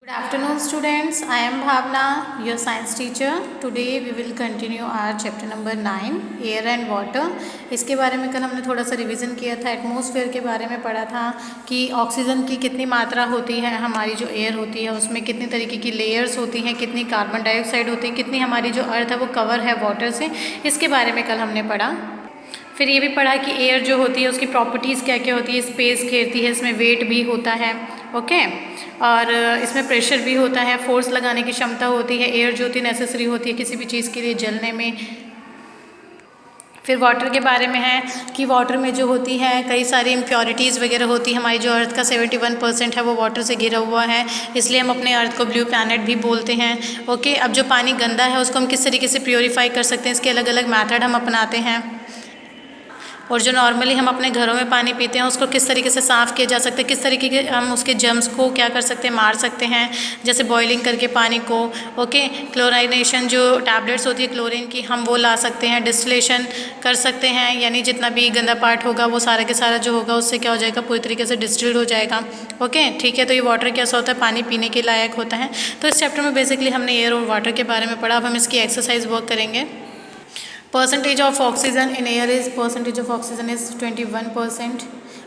Good afternoon students, I am Bhavna, your science teacher. Today we will continue our chapter number 9 air and water. इसके बारे में कल हमने थोड़ा सा रिवीजन किया था, एटमॉस्फेयर के बारे में पढ़ा था कि ऑक्सीजन की कितनी मात्रा होती है, हमारी जो एयर होती है उसमें कितनी तरीके की लेयर्स होती हैं, कितनी कार्बन डाइऑक्साइड होती है, कितनी हमारी जो अर्थ है वो कवर है वाटर से, इसके बारे में कल हमने पढ़ा। फिर ये भी पढ़ा कि एयर जो होती है उसकी प्रॉपर्टीज़ क्या क्या होती है, स्पेस घेरती है, इसमें वेट भी होता है, ओके, और इसमें प्रेशर भी होता है, फोर्स लगाने की क्षमता होती है, एयर जो होती है नेसेसरी होती है किसी भी चीज़ के लिए जलने में। फिर वाटर के बारे में है कि वाटर में जो होती है कई सारी इम्प्योरिटीज़ वगैरह होती है, हमारी जो अर्थ का 71% है वो वाटर से घिरा हुआ है, इसलिए हम अपने अर्थ को ब्लू प्लैनेट भी बोलते हैं, ओके। अब जो पानी गंदा है उसको हम किस तरीके से प्योरीफाई कर सकते हैं, इसके अलग अलग मेथड हम अपनाते हैं। और जो नॉर्मली हम अपने घरों में पानी पीते हैं उसको किस तरीके से साफ़ किया जा सकता है, किस तरीके के हम उसके जर्म्स को क्या कर सकते हैं, मार सकते हैं, जैसे बॉइलिंग करके पानी को, ओके। क्लोराइनेशन जो टैबलेट्स होती है क्लोरीन की हम वो ला सकते हैं, डिस्टिलेशन कर सकते हैं, यानी जितना भी गंदा पार्ट होगा वो सारा के सारा जो होगा उससे क्या हो जाएगा, पूरी तरीके से डिस्टिल्ड हो जाएगा, ओके, ठीक है। तो ये वाटर कैसा होता है, पानी पीने के लायक होता है। तो इस चैप्टर में बेसिकली हमने एयर और वाटर के बारे में पढ़ा। अब हम इसकी एक्सरसाइज वर्क करेंगे। Percentage of oxygen in air is 21%.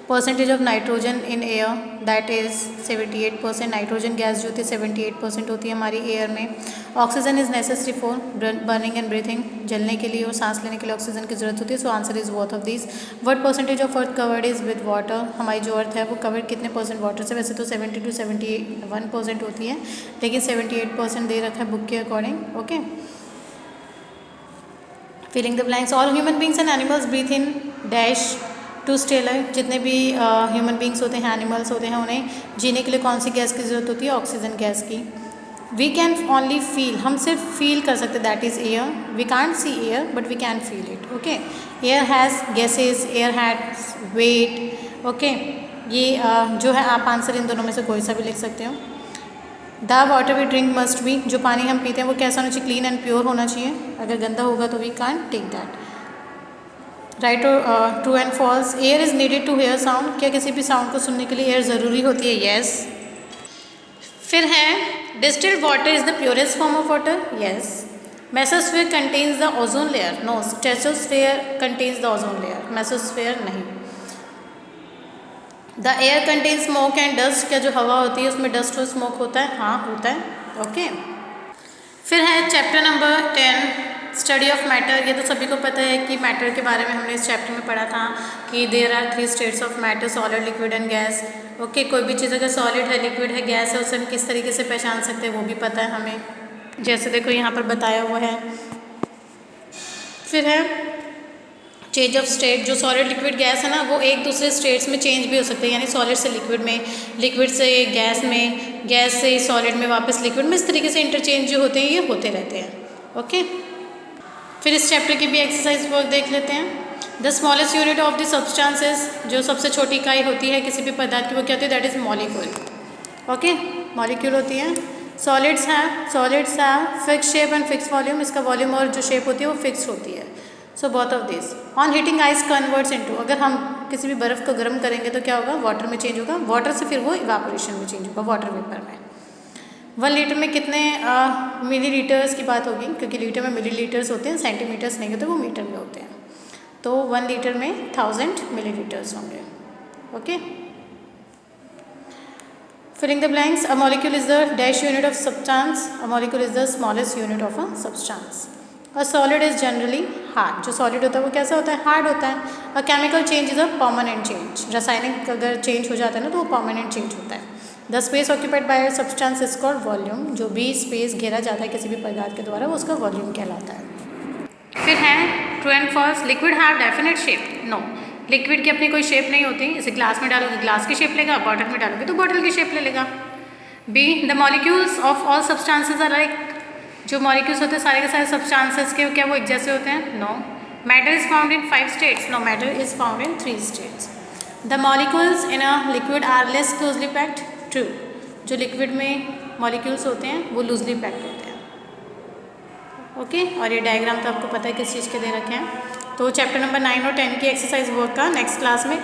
Percentage of nitrogen in air that is 78%. Nitrogen gas जो होती है 78% होती है हमारी एयर में। Oxygen is necessary for burning and breathing, जलने के लिए और सांस लेने के लिए ऑक्सीजन की ज़रूरत होती है। So answer is both of these. What percentage of earth covered is with water, हमारी जो अर्थ है वो कवर्ड कितने परसेंट वाटर से, वैसे तो 70 to 71% होती है, लेकिन 78% दे रखा है बुक के according, okay. Filling the blanks, all human beings and animals breathe in dash to stay live, जितने भी ह्यूमन बींग्स होते हैं, एनिमल्स होते हैं, उन्हें जीने के लिए कौन सी गैस की ज़रूरत होती है, ऑक्सीजन गैस की। वी कैन ओनली फील, हम सिर्फ फील कर सकते, that is air. We can't see air but we can feel it, okay. Air has gases, air has weight, okay. ये जो है आप आंसर इन दोनों में से कोई सा भी लिख सकते हो। The water we drink must be, जो पानी हम पीते हैं वो कैसा होना चाहिए, क्लीन एंड प्योर होना चाहिए, अगर गंदा होगा तो we can't take that. Right और true and false, air is needed to hear sound, क्या किसी भी साउंड को सुनने के लिए एयर ज़रूरी होती है, येस। फिर है distilled water is the purest form of water, yes. Mesosphere contains the ozone layer, no. Stratosphere contains the ozone layer, mesosphere नहीं। The air contain smoke and dust, क्या जो हवा होती है उसमें डस्ट और स्मोक होता है, हाँ होता है, ओके। फिर है chapter number 10 study of matter. ये तो सभी को पता है कि मैटर के बारे में हमने इस चैप्टर में पढ़ा था कि there are 3 states of matter, solid, liquid and gas, okay. कोई भी चीज़ अगर सॉलिड है, लिक्विड है, गैस है, उसे हम किस तरीके से पहचान सकते हैं वो भी पता है हमें, जैसे देखो यहाँ पर बताया हुआ है। फिर है चेंज ऑफ स्टेट, जो सॉलिड, लिक्विड, गैस है ना वो एक दूसरे स्टेट्स में चेंज भी हो सकते हैं, यानी सॉलिड से लिक्विड में, लिक्विड से गैस में, गैस से सॉलिड में, वापस लिक्विड में, इस तरीके से इंटरचेंज जो होते हैं ये होते रहते हैं, ओके। फिर इस चैप्टर की भी एक्सरसाइज वर्क देख लेते हैं। The smallest unit of the substances, जो सबसे छोटी इकाई होती है किसी भी पदार्थ की वो क्या होती है, that is molecule, okay, molecule होती है। Solids have fix shape and fix volume, इसका वॉल्यूम और जो शेप होती है वो फिक्स होती है। So both of this. On heating ice converts into, अगर हम किसी भी बर्फ़ को गर्म करेंगे तो क्या होगा, वाटर में चेंज होगा, वाटर से फिर वो इवापोरेशन में चेंज होगा, वाटर वेपर में। 1 लीटर में कितने मिलीलीटर्स की बात होगी, क्योंकि लीटर में मिलीलीटर्स होते हैं, सेंटीमीटर्स नहीं होते, वो मीटर में होते हैं। तो 1 लीटर में 1000 मिलीलीटर्स होंगे, okay. Filling the blanks, a molecule is the dash unit of substance, a molecule is the smallest unit of a substance. A solid is generally hard, जो सॉलिड होता है वो कैसा होता है, हार्ड होता है। A chemical change is a permanent change, रासायनिक अगर चेंज हो जाता है ना तो वो परमानेंट चेंज होता है। The space occupied by substance is called volume, जो भी स्पेस घेरा जाता है किसी भी पदार्थ के द्वारा वो उसका वॉल्यूम कहलाता है। फिर है true and false, liquid have definite shape, no. Liquid की अपनी कोई शेप नहीं होती, इसे ग्लास में डालोगे ग्लास की शेप लेगा, बॉटल में डालोगे तो बॉटल की शेप ले लेगा। B the molecules of all substances are like, जो मॉलिक्यूल्स होते हैं सारे के सारे सब्सटेंसेस के क्या वो एक जैसे होते हैं, no. Matter is found in 5 states, no, matter is found in 3 states. The molecules in a liquid are less closely packed, true, जो लिक्विड में मॉलिक्यूल्स होते हैं वो लूजली पैक्ड होते हैं, ओके। और ये डायग्राम तो आपको पता है किस चीज़ के दे रखे हैं। तो चैप्टर नंबर 9 और 10 की एक्सरसाइज वर्क का नेक्स्ट क्लास में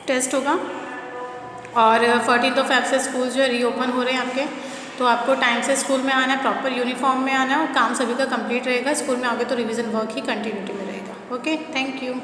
टेस्ट होगा, और 14 Feb से स्कूल जो है रीओपन हो रहे हैं आपके, तो आपको टाइम से स्कूल में आना है, प्रॉपर यूनिफॉर्म में आना है और काम सभी का कंप्लीट रहेगा। स्कूल में आओगे तो रिवीजन वर्क ही कंटिन्यूटी में रहेगा। Okay, thank you.